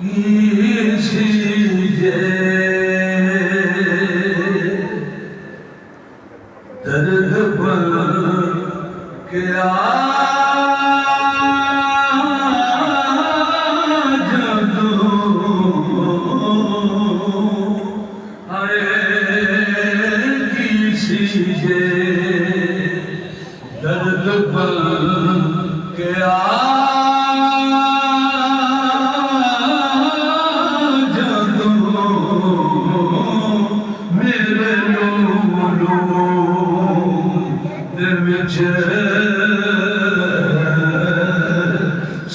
कीजिए दर्द बन के आज कीजिए दर्द बन के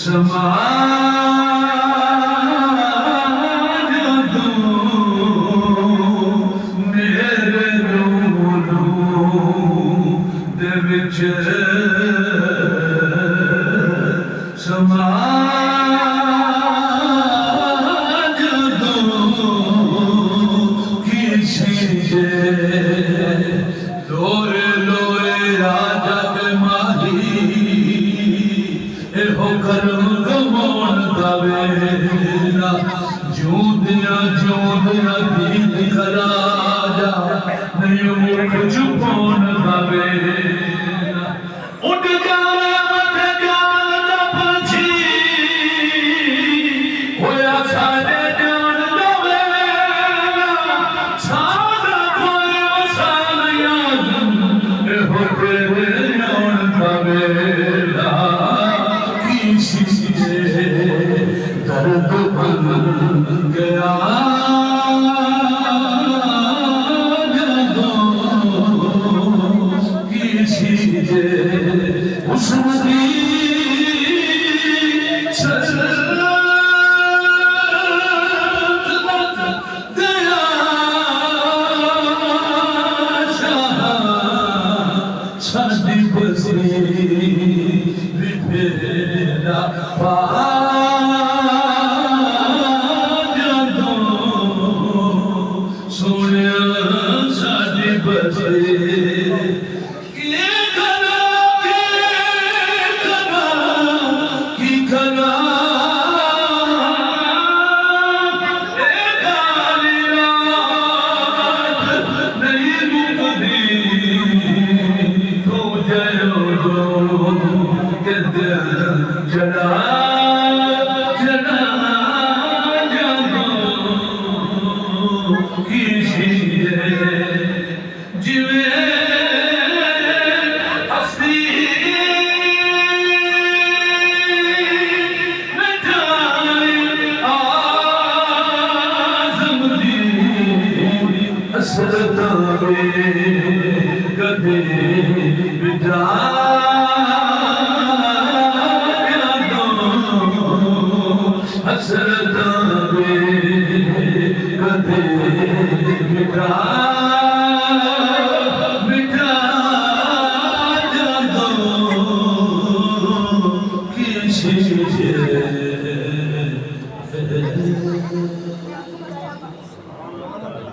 समा मेरे दे विच समा लोरे लोरे राजा के माही एहो करम गमोन दवेला जूदिया दीद खराजा नहीं मुख चुपोन दवेला उठ जावे मत जावे पंछी होया सारे जान दवेला सादा कोई वसाल याद एहो तेरे जान दवेला दर्द बन गया कीजिए उस नदी गया शादी बसी विभेदा कदे विदा हसरत कदे